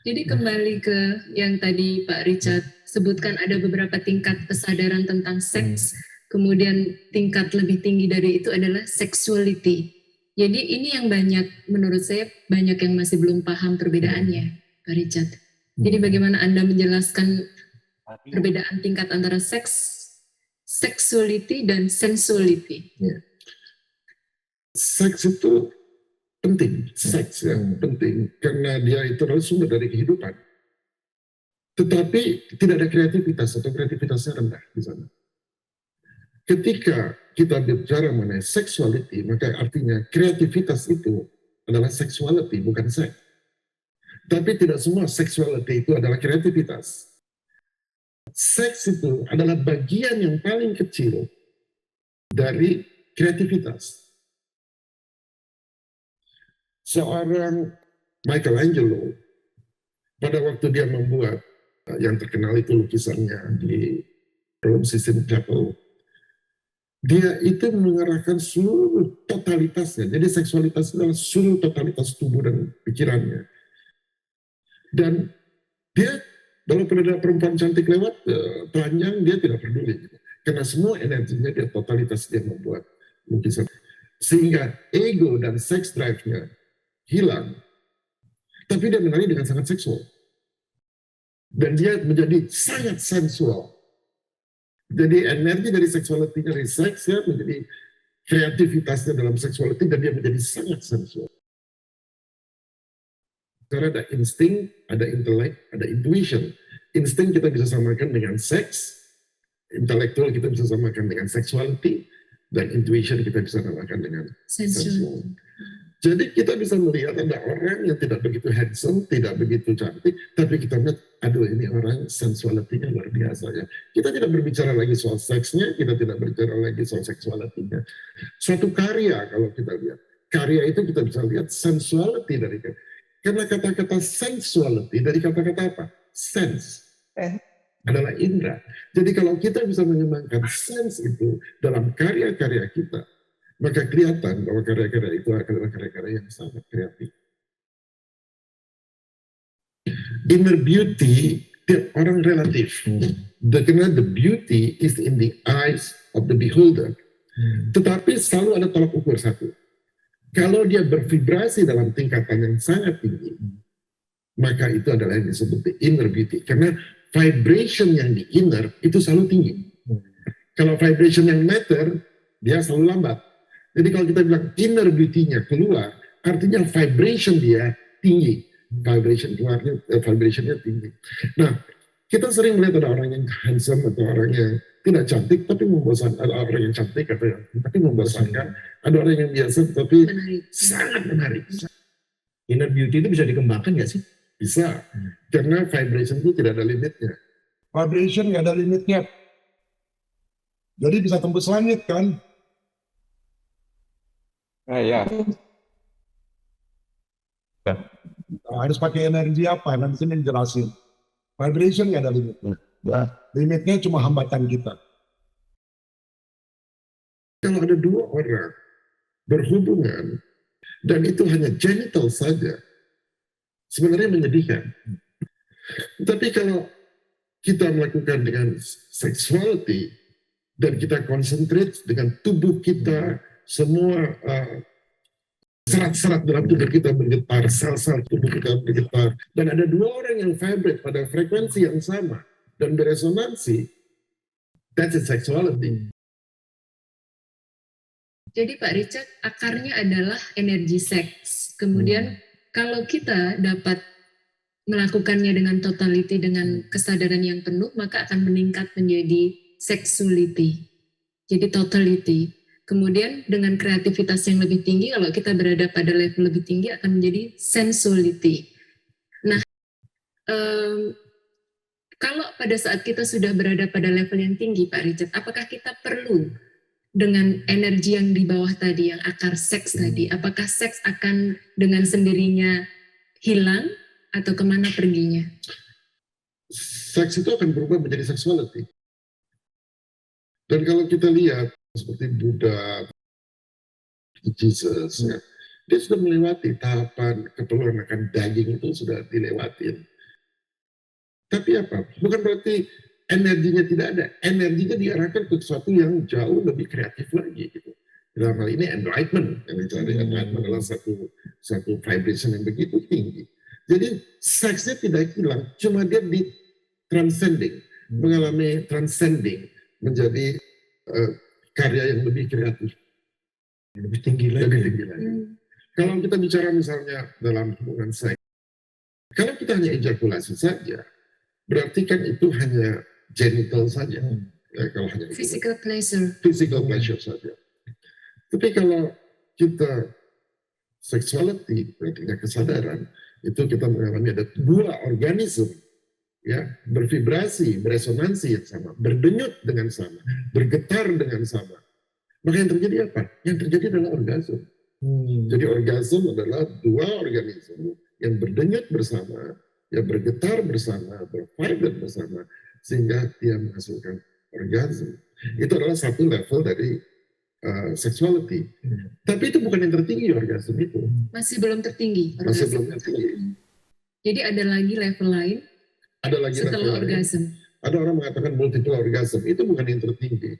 Jadi kembali ke yang tadi Pak Richard sebutkan, ada beberapa tingkat kesadaran tentang seks, kemudian tingkat lebih tinggi dari itu adalah sexuality. Jadi ini yang banyak, menurut saya banyak yang masih belum paham perbedaannya, Pak Richard. Jadi bagaimana Anda menjelaskan perbedaan tingkat antara seks, sexuality dan sensuality? Seks itu penting, seks ya penting karena dia itu adalah sumber dari kehidupan. Tetapi tidak ada kreativitas atau kreativitasnya rendah di sana. Ketika kita bicara mengenai sexuality, maka artinya kreativitas itu adalah sexuality, bukan seks. Tapi tidak semua sexuality itu adalah kreativitas. Seks itu adalah bagian yang paling kecil dari kreativitas. Seorang Michelangelo, pada waktu dia membuat yang terkenal itu lukisannya di Rome Sistine Chapel, dia itu mengarahkan seluruh totalitasnya. Jadi seksualitas adalah seluruh totalitas tubuh dan pikirannya. Dan dia, walaupun ada perempuan cantik lewat, telanjang, dia tidak peduli. Karena semua energinya, dia totalitas dia membuat lukisan. Sehingga ego dan sex drive-nya hilang. Tapi dia menari dengan sangat seksual. Dan dia menjadi sangat sensual. Jadi energi dari seksuality dari seks ya menjadi kreativitasnya dalam seksuality dan dia menjadi sangat sensual. Karena ada insting, ada intelek, ada intuition. Insting kita bisa samakan dengan seks, intelektual kita bisa samakan dengan sexuality, dan intuition kita bisa samakan dengan sensual. Jadi kita bisa melihat ada orang yang tidak begitu handsome, tidak begitu cantik, tapi kita melihat, aduh ini orang sensuality-nya luar biasa ya. Kita tidak berbicara lagi soal seksnya, kita tidak berbicara lagi soal seksuality-nya. Suatu karya kalau kita lihat, karya itu kita bisa lihat sensuality dari karena kata-kata sensuality dari kata-kata apa? Sense. Adalah indera. Jadi kalau kita bisa mengembangkan sense itu dalam karya-karya kita, maka kelihatan bahwa karya-karya itu adalah karya-karya yang sangat kreatif. Inner beauty, tiap orang relatif. Karena the beauty is in the eyes of the beholder. Tetapi selalu ada tolak ukur satu. Kalau dia bervibrasi dalam tingkatan yang sangat tinggi, maka itu adalah yang disebut the inner beauty. Karena vibration yang di inner itu selalu tinggi. Kalau vibration yang matter, dia selalu lambat. Jadi kalau kita bilang inner beauty-nya keluar, artinya vibration dia tinggi. Vibration keluarnya, vibrationnya tinggi. Nah, kita sering melihat ada orang yang handsome atau orang yang tidak cantik tapi membosankan, ada orang yang cantik atau yang tapi membosankan, ada orang yang biasa tapi sangat menarik. Inner beauty itu bisa dikembangkan nggak sih? Bisa, karena vibration itu tidak ada limitnya. Vibration nggak ada limitnya. Jadi bisa tembus langit kan? Ya. Nah, harus pakai energi apa? Nanti sini jelasin. Vibration nggak ada limitnya. Limitnya cuma hambatan kita. Kalau ada dua orang berhubungan dan itu hanya genital saja, sebenarnya menyedihkan. Tapi kalau kita melakukan dengan sexuality dan kita konsentrate dengan tubuh kita, semua serat-serat dalam tubuh kita bergetar, sel-sel tubuh kita bergetar, dan ada dua orang yang vibrate pada frekuensi yang sama dan beresonansi, that's a sexuality. Jadi Pak Richard, akarnya adalah energi seks. Kemudian kalau kita dapat melakukannya dengan totality, dengan kesadaran yang penuh, maka akan meningkat menjadi sexuality. Jadi totality. Kemudian dengan kreativitas yang lebih tinggi, kalau kita berada pada level lebih tinggi akan menjadi sensuality. Nah, kalau pada saat kita sudah berada pada level yang tinggi, Pak Richard, apakah kita perlu dengan energi yang di bawah tadi, yang akar seks tadi, apakah seks akan dengan sendirinya hilang atau kemana perginya? Seks itu akan berubah menjadi sexuality. Dan kalau kita lihat seperti Buddha, Jesus, ya, dia sudah melewati tahapan keperluan makan daging itu sudah dilewatin. Tapi apa? Bukan berarti energinya tidak ada. Energinya diarahkan ke sesuatu yang jauh lebih kreatif lagi. Gitu. Dalam hal ini enlightenment. Yang dicari enlightenment adalah satu vibration yang begitu tinggi. Jadi seksnya tidak hilang, cuma dia di transcending, mengalami transcending, menjadi karya yang lebih kreatif. Lebih tinggi lagi. Lebih tinggi lagi. Kalau kita bicara misalnya dalam hubungan seks, kalau kita hanya ejakulasi saja, berarti kan itu hanya genital saja. Ya, kalau hanya Physical pleasure. physical pleasure saja. Tapi kalau kita sexuality, artinya kesadaran, itu kita mengalami ada dua organisme, ya, bervibrasi, beresonansi yang sama, berdenyut dengan sama, bergetar dengan sama. Maka yang terjadi apa? Yang terjadi adalah orgasme. Jadi orgasme adalah dua organisme yang berdenyut bersama, yang bergetar bersama, bervibrate bersama, sehingga dia menghasilkan orgasme. Itu adalah satu level dari sexuality. Tapi itu bukan yang tertinggi orgasme itu. Masih belum tertinggi. Masih orgasme. belum tertinggi. Jadi ada lagi level lain Ada lagi setelah level lain. orgasme. Ada orang mengatakan multiple orgasm, itu bukan yang tertinggi.